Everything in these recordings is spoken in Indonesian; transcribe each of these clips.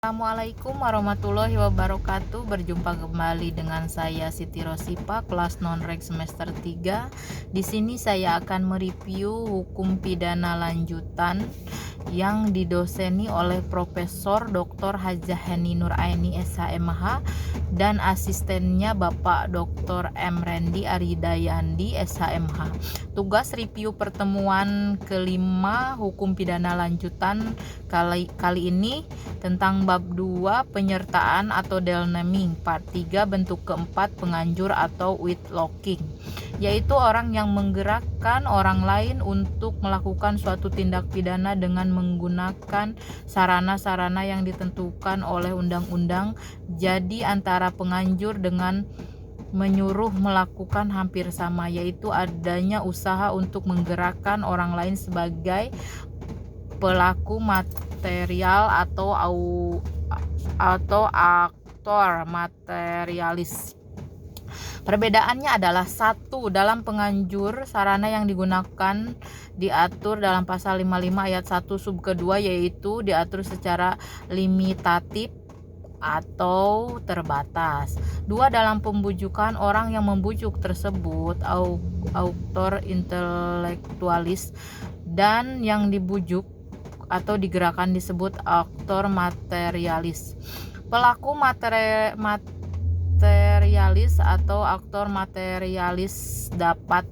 Assalamualaikum warahmatullahi wabarakatuh. Berjumpa kembali dengan saya Siti Rosipa, kelas non-reg semester 3. Di sini saya akan mereview hukum pidana lanjutan yang didoseni oleh Profesor Dr. Hajah Heni Nuraini SHMH dan asistennya Bapak Dr. M. Rendi Aridayandi SHMH. Tugas review pertemuan kelima hukum pidana lanjutan kali ini tentang bab 2 penyertaan atau delnaming, part 3 bentuk keempat penganjur atau whitlocking, yaitu orang yang menggerakkan orang lain untuk melakukan suatu tindak pidana dengan menggunakan sarana-sarana yang ditentukan oleh undang-undang. Jadi antara penganjur dengan menyuruh melakukan hampir sama, yaitu adanya usaha untuk menggerakkan orang lain sebagai pelaku material atau aktor materialis. Perbedaannya adalah: 1. Dalam penganjur, sarana yang digunakan diatur dalam pasal 55 ayat 1 sub kedua, yaitu diatur secara limitatif atau terbatas. 2. Dalam pembujukan, orang yang membujuk tersebut autor intelektualis, dan yang dibujuk atau digerakkan disebut aktor materialis. Pelaku materialis atau aktor materialis dapat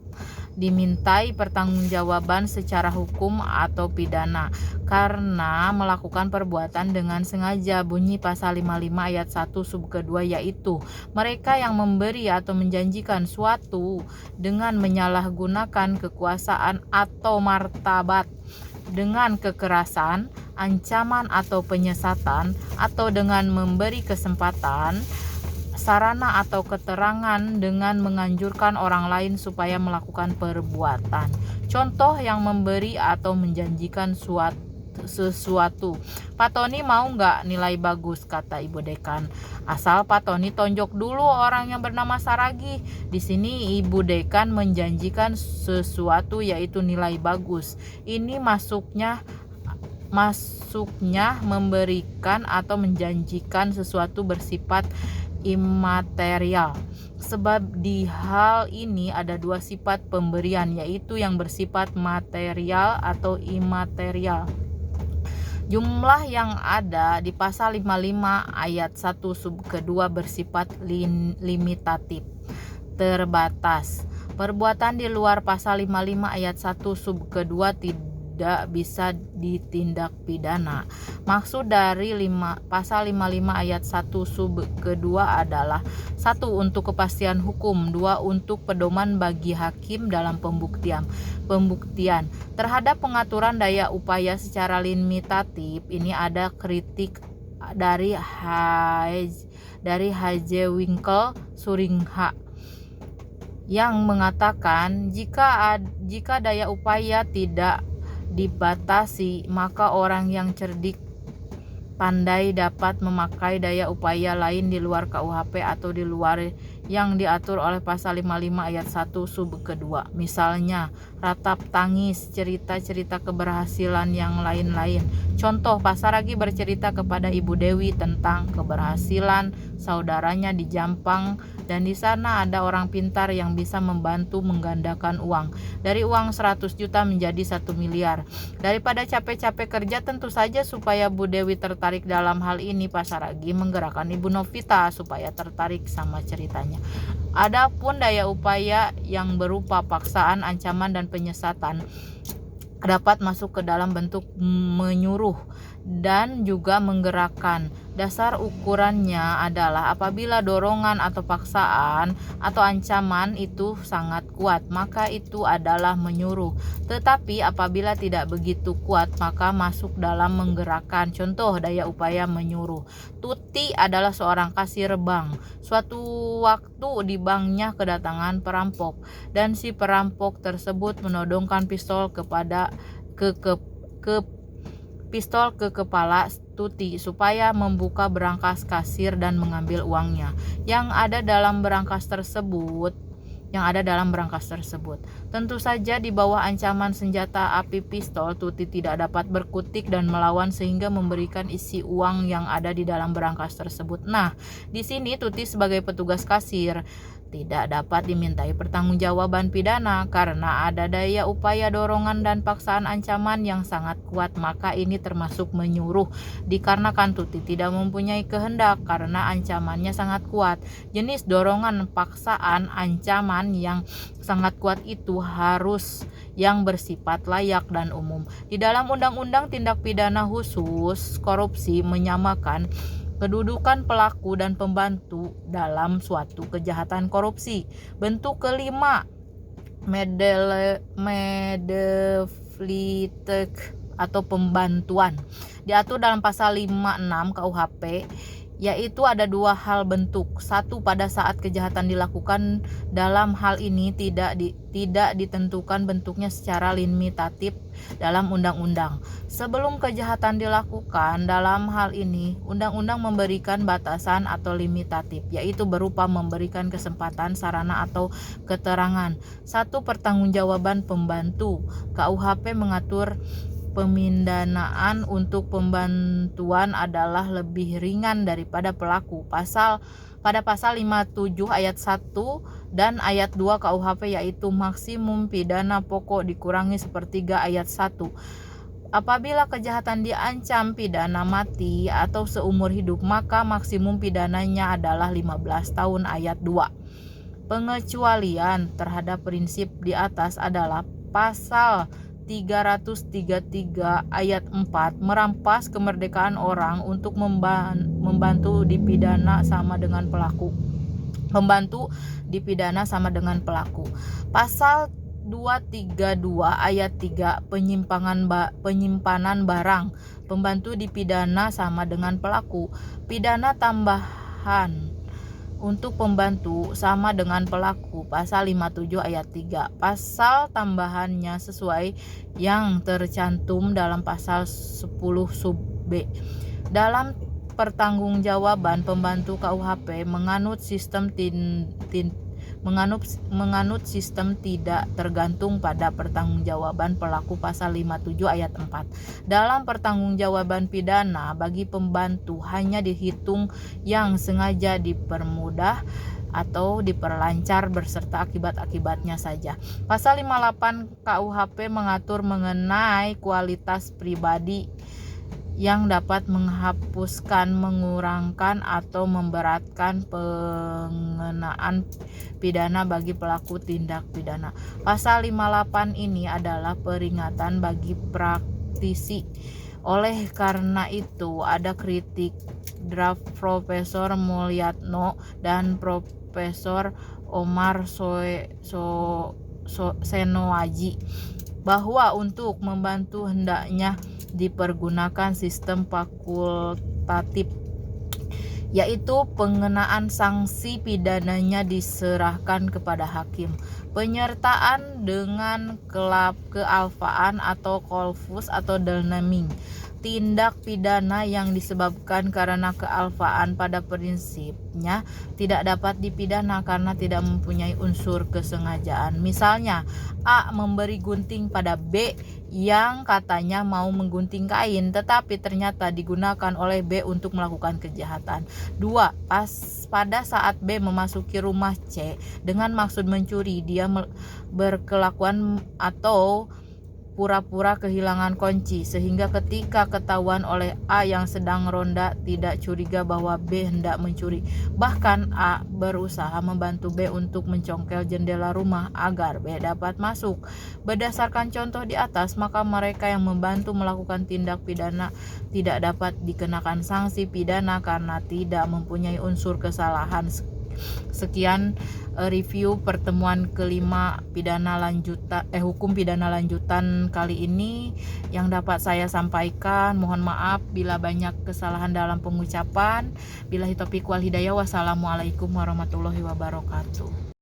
dimintai pertanggungjawaban secara hukum atau pidana karena melakukan perbuatan dengan sengaja. Bunyi pasal 55 ayat 1 sub kedua, yaitu mereka yang memberi atau menjanjikan suatu dengan menyalahgunakan kekuasaan atau martabat dengan kekerasan, ancaman atau penyesatan, atau dengan memberi kesempatan, sarana atau keterangan dengan menganjurkan orang lain supaya melakukan perbuatan. Contoh yang memberi atau menjanjikan sesuatu. Pak Tony mau nggak nilai bagus, kata Ibu Dekan. Asal Pak Tony tonjok dulu orang yang bernama Saragi. Di sini Ibu Dekan menjanjikan sesuatu, yaitu nilai bagus. Ini masuknya memberikan atau menjanjikan sesuatu bersifat imaterial. Sebab di hal ini ada dua sifat pemberian, yaitu yang bersifat material atau imaterial. Jumlah yang ada di pasal 55 ayat 1 sub kedua bersifat limitatif, terbatas. Perbuatan di luar pasal 55 ayat 1 sub kedua tidak bisa ditindak pidana. Maksud dari pasal 55 ayat 1 sub kedua adalah: 1. Untuk kepastian hukum. 2. Untuk pedoman bagi hakim dalam pembuktian. Terhadap pengaturan daya upaya secara limitatif ini ada kritik dari H.J. Winkle Suringha yang mengatakan jika daya upaya tidak dibatasi, maka orang yang cerdik pandai dapat memakai daya upaya lain di luar KUHP atau di luar yang diatur oleh pasal 55 ayat 1 sub kedua. Misalnya ratap tangis, cerita-cerita keberhasilan yang lain-lain. Contoh, Pak Saragi bercerita kepada Ibu Dewi tentang keberhasilan saudaranya di Jampang, dan di sana ada orang pintar yang bisa membantu menggandakan uang dari uang 100 juta menjadi 1 miliar. Daripada capek-capek kerja, tentu saja supaya Bu Dewi tertarik dalam hal ini, Pak Saragi menggerakkan Ibu Novita supaya tertarik sama ceritanya. Adapun daya upaya yang berupa paksaan, ancaman, dan penyesatan dapat masuk ke dalam bentuk menyuruh dan juga menggerakkan. Dasar ukurannya adalah apabila dorongan atau paksaan atau ancaman itu sangat kuat, maka itu adalah menyuruh. Tetapi apabila tidak begitu kuat, maka masuk dalam menggerakkan. Contoh daya upaya menyuruh. Tuti adalah seorang kasir bank. Suatu waktu di banknya kedatangan perampok, dan si perampok tersebut menodongkan pistol ke kepala Tuti supaya membuka berangkas kasir dan mengambil uangnya. Yang ada dalam berangkas tersebut yang ada dalam berangkas tersebut. Tentu saja di bawah ancaman senjata api pistol, Tuti tidak dapat berkutik dan melawan sehingga memberikan isi uang yang ada di dalam berangkas tersebut. Nah, di sini Tuti sebagai petugas kasir tidak dapat dimintai pertanggungjawaban pidana karena ada daya upaya dorongan dan paksaan ancaman yang sangat kuat, maka ini termasuk menyuruh dikarenakan Tuti tidak mempunyai kehendak karena ancamannya sangat kuat. Jenis dorongan, paksaan, ancaman yang sangat kuat itu harus yang bersifat layak dan umum. Di dalam Undang-Undang Tindak Pidana Khusus Korupsi menyamakan kedudukan pelaku dan pembantu dalam suatu kejahatan korupsi. Bentuk kelima, medeflitek atau pembantuan, diatur dalam pasal 56 KUHP, yaitu ada dua hal bentuk. Satu, pada saat kejahatan dilakukan, dalam hal ini tidak ditentukan bentuknya secara limitatif dalam undang-undang. Sebelum kejahatan dilakukan, dalam hal ini undang-undang memberikan batasan atau limitatif, yaitu berupa memberikan kesempatan, sarana atau keterangan. Satu, pertanggungjawaban pembantu. KUHP mengatur pemindanaan untuk pembantuan adalah lebih ringan daripada pelaku. Pada pasal 57 ayat 1 dan ayat 2 KUHP, yaitu maksimum pidana pokok dikurangi sepertiga ayat 1. Apabila kejahatan diancam pidana mati atau seumur hidup, maka maksimum pidananya adalah 15 tahun ayat 2. Pengecualian terhadap prinsip di atas adalah pasal 333 ayat 4, merampas kemerdekaan orang untuk membantu dipidana sama dengan pelaku. Pembantu dipidana sama dengan pelaku. Pasal 232 ayat 3, penyimpanan barang. Pembantu dipidana sama dengan pelaku. Pidana tambahan untuk pembantu sama dengan pelaku, pasal 57 ayat 3. Pasal tambahannya sesuai yang tercantum dalam pasal 10 sub B. Dalam pertanggungjawaban pembantu, KUHP menganut sistem tidak tergantung pada pertanggungjawaban pelaku, pasal 57 ayat 4. Dalam pertanggungjawaban pidana bagi pembantu hanya dihitung yang sengaja dipermudah atau diperlancar beserta akibat-akibatnya saja. Pasal 58 KUHP mengatur mengenai kualitas pribadi yang dapat menghapuskan, mengurangkan, atau memberatkan pengenaan pidana bagi pelaku tindak pidana. Pasal 58 ini adalah peringatan bagi praktisi. Oleh karena itu, ada kritik draft Profesor Mulyatno dan Profesor Omar Senoaji bahwa untuk membantu hendaknya dipergunakan sistem fakultatif, yaitu pengenaan sanksi pidananya diserahkan kepada hakim. Penyertaan dengan kealfaan atau kolfus atau delnaming. Tindak pidana yang disebabkan karena kealfaan pada prinsipnya tidak dapat dipidana karena tidak mempunyai unsur kesengajaan. Misalnya, A memberi gunting pada B yang katanya mau menggunting kain, tetapi ternyata digunakan oleh B untuk melakukan kejahatan. 2. Pada saat B memasuki rumah C dengan maksud mencuri, dia berkelakuan atau pura-pura kehilangan kunci, sehingga ketika ketahuan oleh A yang sedang ronda tidak curiga bahwa B hendak mencuri. Bahkan A berusaha membantu B untuk mencongkel jendela rumah agar B dapat masuk. Berdasarkan contoh di atas, maka mereka yang membantu melakukan tindak pidana tidak dapat dikenakan sanksi pidana karena tidak mempunyai unsur kesalahan. Sekian review pertemuan kelima hukum pidana lanjutan kali ini yang dapat saya sampaikan. Mohon maaf bila banyak kesalahan dalam pengucapan. Billahi taufiq wal hidayah. Wassalamualaikum warahmatullahi wabarakatuh.